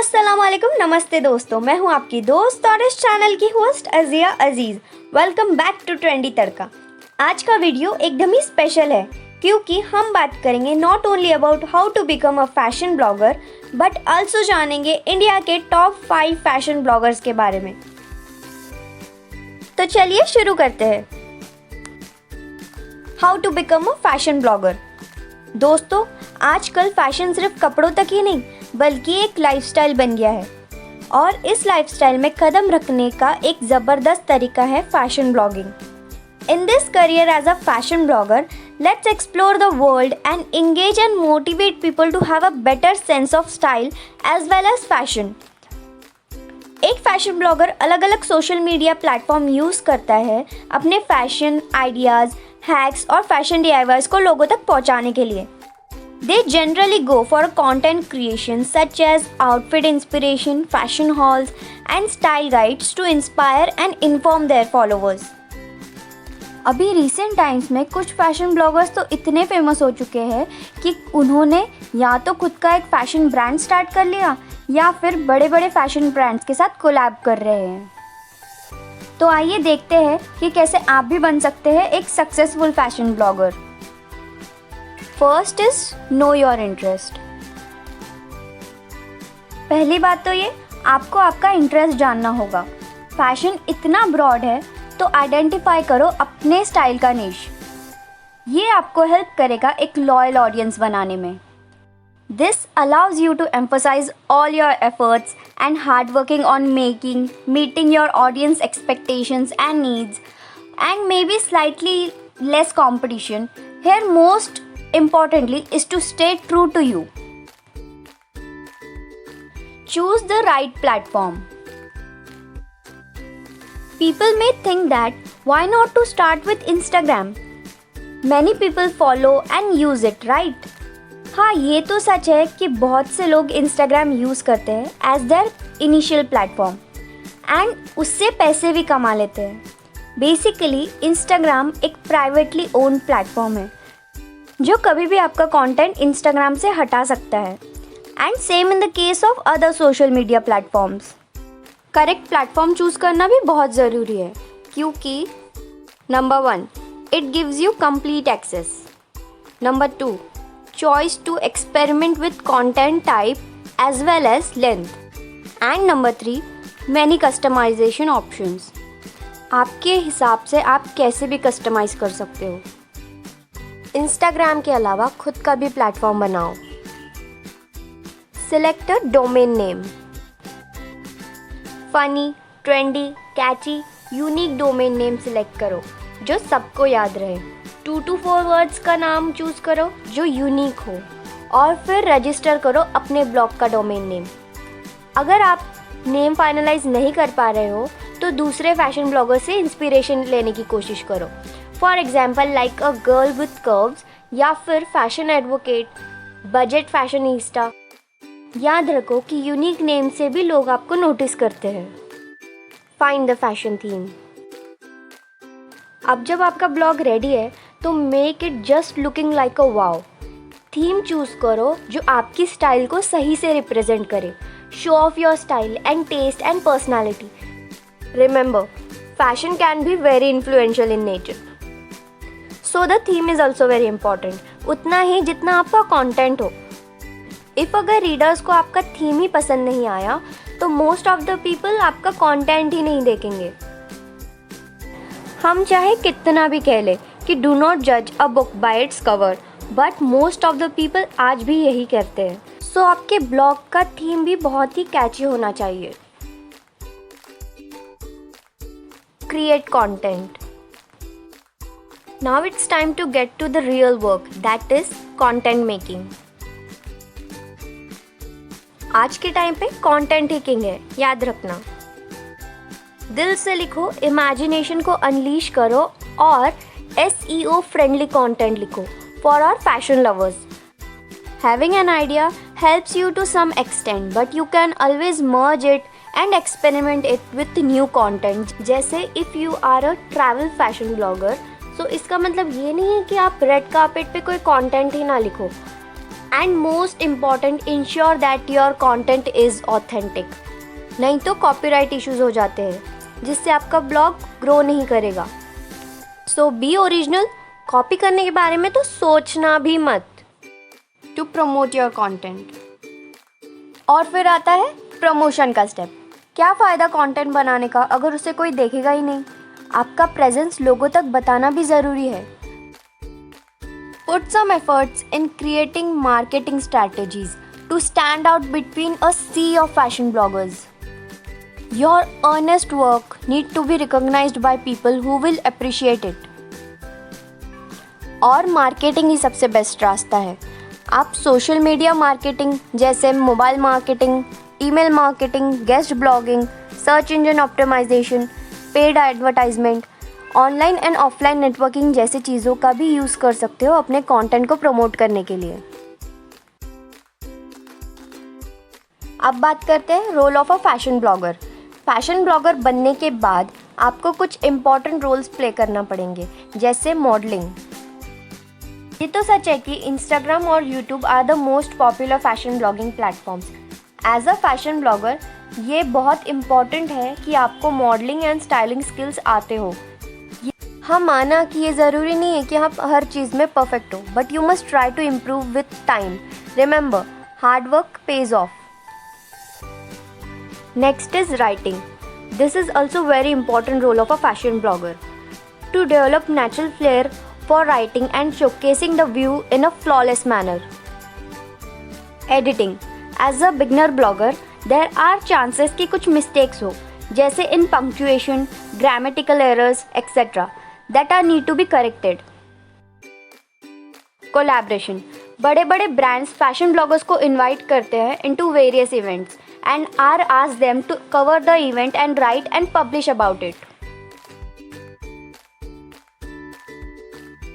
अस्सलाम वालेकुम, नमस्ते दोस्तों। मैं हूं आपकी दोस्त और इस चैनल की host Aziya Aziz. Welcome back to trendy tadka. आज का वीडियो एकदम ही स्पेशल है क्योंकि हम बात करेंगे not only about how to become a fashion blogger but also जानेंगे इंडिया के टॉप 5 फैशन ब्लॉगर्स के बारे में। तो चलिए शुरू करते हैं। How to become a fashion blogger. दोस्तों, आजकल फैशन सिर्फ कपड़ों तक ही नहीं बल्कि एक लाइफस्टाइल बन गया है और इस लाइफस्टाइल में कदम रखने का एक ज़बरदस्त तरीका है fashion blogging. In this career as a fashion blogger, let's explore the world and engage and motivate people to have a better sense of style as well as fashion. एक फैशन ब्लॉगर अलग अलग social media platform use करता है अपने fashion ideas, hacks और fashion DIYs को लोगों तक पहुंचाने के लिए। They generally go for content creation such as outfit inspiration, fashion hauls and style guides to inspire and inform their followers. अभी रिसेंट टाइम्स में कुछ फैशन ब्लॉगर्स तो इतने फेमस हो चुके हैं कि उन्होंने या तो खुद का एक फैशन ब्रांड स्टार्ट कर लिया या फिर बड़े बड़े फैशन ब्रांड्स के साथ कोलैब कर रहे हैं। तो आइए देखते हैं कि कैसे आप भी बन सकते हैं एक successful fashion blogger. First is know your interest. पहली बात तो ये, आपको आपका इंटरेस्ट जानना होगा। फैशन इतना ब्रॉड है तो आइडेंटिफाई करो अपने स्टाइल का निश। ये आपको हेल्प करेगा एक लॉयल ऑडियंस बनाने में। This allows you to emphasise all your efforts and hard working on meeting your audience expectations and needs and may be slightly less competition. Here most importantly is to stay true to you. Choose the right platform. People may think that why not to start with Instagram? Many people follow and use it, right? हाँ, ये तो सच है कि बहुत से लोग Instagram use करते हैं as their initial platform and उससे पैसे भी कमा लेते हैं। बेसिकली Instagram एक प्राइवेटली ओन्ड प्लेटफॉर्म है जो कभी भी आपका कंटेंट Instagram से हटा सकता है and same in the case of other social media platforms. Correct platform choose करना भी बहुत ज़रूरी है क्योंकि number 1, it gives you complete access. Number 2, choice to experiment with content type as well as length. And number 3, many customisation options. आपके हिसाब से आप कैसे भी कस्टमाइज़ कर सकते हो। इंस्टाग्राम के अलावा खुद का भी प्लेटफॉर्म बनाओ। Select a domain name. Funny, trendy, catchy, unique domain name select करो जो सबको याद रहे। 2 to 4 वर्ड्स का नाम चूज़ करो जो यूनिक हो और फिर रजिस्टर करो अपने ब्लॉग का डोमेन नेम। अगर आप नेम फाइनलाइज नहीं कर पा रहे हो तो दूसरे फैशन ब्लॉगर से इंस्पिरेशन लेने की कोशिश करो। For example like a girl with curves या फिर फैशन एडवोकेट, बजट फैशनिस्टा। याद रखो कि यूनिक नेम से भी लोग आपको नोटिस करते हैं। Find the fashion theme. अब जब आपका ब्लॉग रेडी है तो make it just looking like a wow. Theme choose करो जो आपकी स्टाइल को सही से रिप्रेजेंट करे। Show off your style and taste and personality. Remember, fashion can be very influential in nature. So the theme is also very important. उतना ही जितना आपका content हो। If अगर readers को आपका theme ही पसंद नहीं आया तो most of the people आपका content ही नहीं देखेंगे। हम चाहे कितना भी कह ले कि do not judge a book by its cover, but most of the people आज भी यही कहते हैं। So आपके blog का theme भी बहुत ही catchy होना चाहिए। Create content. Now it's time to get to the real work, that is content making. आज के टाइम पे content ही king है, याद रखना। दिल से लिखो, इमेजिनेशन को अनलीश करो और SEO फ्रेंडली कंटेंट लिखो for our fashion lovers. Having an idea helps you to some extent, but you can always merge it and experiment it with new content. जैसे if you are a travel fashion blogger, so इसका मतलब ये नहीं है कि आप red carpet पे कोई कंटेंट ही ना लिखो। And most important, ensure that your content is authentic. नहीं तो कॉपीराइट इश्यूज हो जाते हैं, जिससे आपका ब्लॉग ग्रो नहीं करेगा। सो बी ओरिजिनल। कॉपी करने के बारे में तो सोचना भी मत। To promote your content. और फिर आता है प्रमोशन का स्टेप। क्या फ़ायदा कंटेंट बनाने का अगर उसे कोई देखेगा ही नहीं? आपका प्रेजेंस लोगों तक बताना भी ज़रूरी है। Put some efforts in creating marketing strategies to stand out between a sea of fashion bloggers. Your earnest work need to be recognised by people who will appreciate it. और मार्केटिंग ही सबसे best रास्ता है। आप social media marketing जैसे mobile marketing, email marketing, guest blogging, search engine optimisation, paid advertisement, online and offline networking जैसी चीज़ों का भी यूज़ कर सकते हो अपने कंटेंट को प्रमोट करने के लिए। अब बात करते हैं role of a fashion blogger. Fashion blogger बनने के बाद आपको कुछ इम्पॉर्टेंट रोल्स प्ले करना पड़ेंगे, जैसे मॉडलिंग। ये तो सच है कि इंस्टाग्राम और YouTube are the most popular fashion blogging platforms. As a fashion blogger ये बहुत इम्पॉर्टेंट है कि आपको मॉडलिंग एंड स्टाइलिंग स्किल्स आते हो। हाँ, माना कि ये ज़रूरी नहीं है कि आप हर चीज़ में परफेक्ट हो, but you must try to improve with time. Remember, hard work pays off. Next is writing. This is also very important role of a fashion blogger to develop natural flair for writing and showcasing the view in a flawless manner. Editing. As a beginner blogger, there are chances कि कुछ mistakes हो, जैसे in punctuation, grammatical errors, etc. that are need to be corrected. Collaboration. बड़े बड़े brands fashion bloggers को invite करते हैं into various events and are asked them to cover the event and write and publish about it.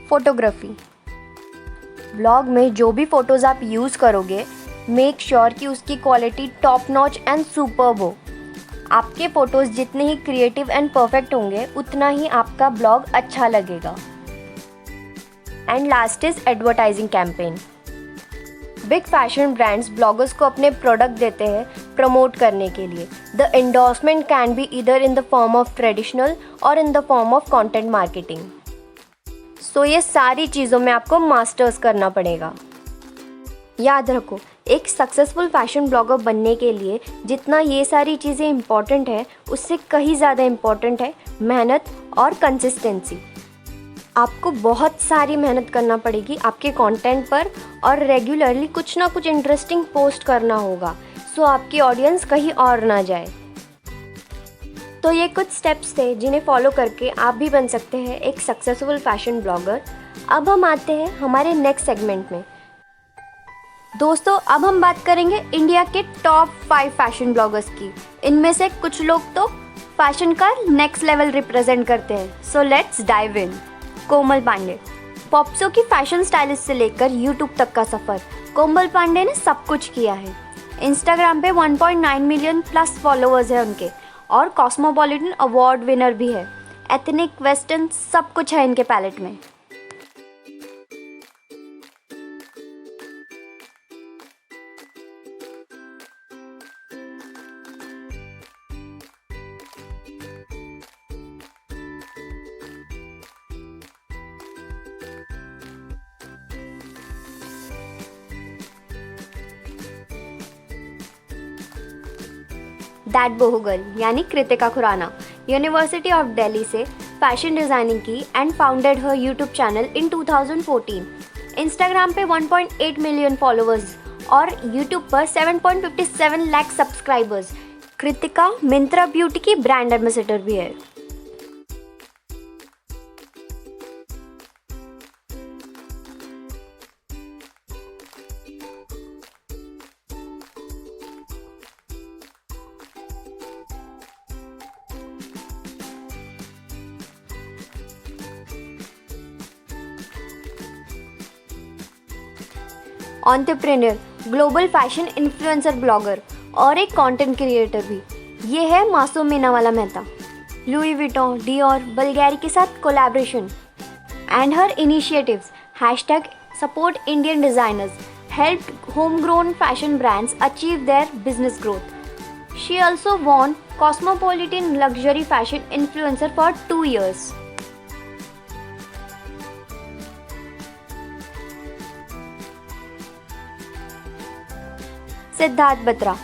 Photography. Blog में जो भी photos आप use करोगे, मेक श्योर कि उसकी quality top notch and superb हो। आपके फ़ोटोज़ जितने ही क्रिएटिव एंड परफेक्ट होंगे, उतना ही आपका ब्लॉग अच्छा लगेगा। And last is advertising campaign. Big fashion brands bloggers को अपने प्रोडक्ट देते हैं प्रमोट करने के लिए। The endorsement can be either in the form of traditional और in the form of content marketing. So ये सारी चीज़ों में आपको मास्टर्स करना पड़ेगा। याद रखो, एक सक्सेसफुल फैशन ब्लॉगर बनने के लिए जितना ये सारी चीज़ें इम्पॉर्टेंट है, उससे कहीं ज़्यादा इम्पॉर्टेंट है मेहनत और कंसिस्टेंसी। आपको बहुत सारी मेहनत करना पड़ेगी आपके कंटेंट पर और रेगुलरली कुछ ना कुछ इंटरेस्टिंग पोस्ट करना होगा, सो आपकी ऑडियंस कहीं और ना जाए। तो ये कुछ स्टेप्स थे जिन्हें फॉलो करके आप भी बन सकते हैं एक सक्सेसफुल फैशन ब्लॉगर। अब हम आते हैं हमारे नेक्स्ट सेगमेंट में। दोस्तों, अब हम बात करेंगे इंडिया के टॉप 5 फैशन ब्लॉगर्स की। इनमें से कुछ लोग तो फैशन का नेक्स्ट लेवल रिप्रेजेंट करते हैं। So let's dive in. Komal Pandey. POPxo की फैशन स्टाइलिस्ट से लेकर यूट्यूब तक का सफ़र कोमल पांडे ने सब कुछ किया है। इंस्टाग्राम पे 1.9 मिलियन प्लस फॉलोअर्स है उनके, और कॉस्मोपॉलिटन अवार्ड विनर भी है। एथनिक, वेस्टर्न सब कुछ है इनके पैलेट में। दैट बोहू गर्ल यानी कृतिका खुराना यूनिवर्सिटी ऑफ दिल्ली से फैशन डिज़ाइनिंग की and founded her YouTube channel in 2014। Instagram पे 1.8 मिलियन फॉलोअर्स और यूट्यूब पर 7.57 लाख सब्सक्राइबर्स। कृतिका मिंत्रा ब्यूटी की ब्रांड एम्बेसडर भी है। Entrepreneur, global fashion influencer, blogger और एक कंटेंट क्रिएटर भी। ये है Masoom Minawala Mehta. Louis Vuitton, Dior, Bulgari के साथ collaboration and her initiatives #support Indian designers helped homegrown fashion brands achieve their business growth. She also won Cosmopolitan Luxury Fashion Influencer for 2 years. Siddharth Batra.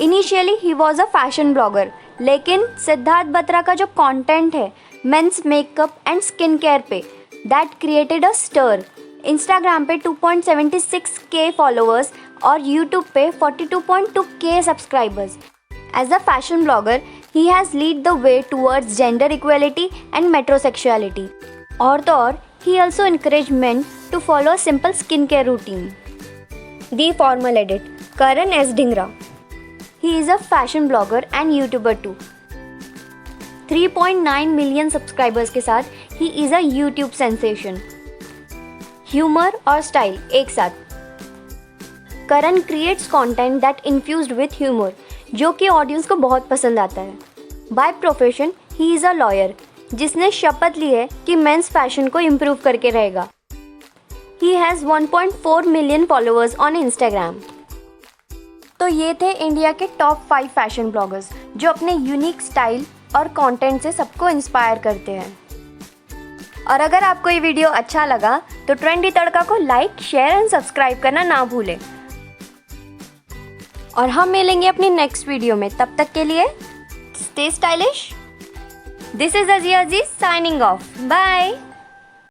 Initially he was a fashion blogger, लेकिन सिद्धार्थ बत्रा का जो content है men's makeup and skin care पे, that created a stir. Instagram पे 2.76K followers और YouTube पे 42.2K subscribers. As a fashion blogger he has led the way towards gender equality and metrosexuality. और तो और he also encouraged men to follow a simple skincare routine. The formal edit. Karan S. Dhingra. He is a fashion blogger and YouTuber too. 3.9 million subscribers के साथ he is a YouTube sensation. Humor और style एक साथ. Karan creates content that infused with humor, जो कि audience को बहुत पसंद आता है. By profession, he is a lawyer, जिसने शपथ ली है कि मेंस फैशन को इम्प्रूव करके रहेगा. He has 1.4 million followers on Instagram. तो ये थे इंडिया के टॉप 5 फैशन ब्लॉगर्स जो अपने यूनिक स्टाइल और कंटेंट से सबको इंस्पायर करते हैं. और अगर आपको ये वीडियो अच्छा लगा तो ट्रेंडी तड़का को लाइक, शेयर एंड सब्सक्राइब करना ना भूलें. और हम मिलेंगे अपनी नेक्स्ट वीडियो में. तब तक के लिए stay stylish. This is Aziya Aziz signing off. Bye.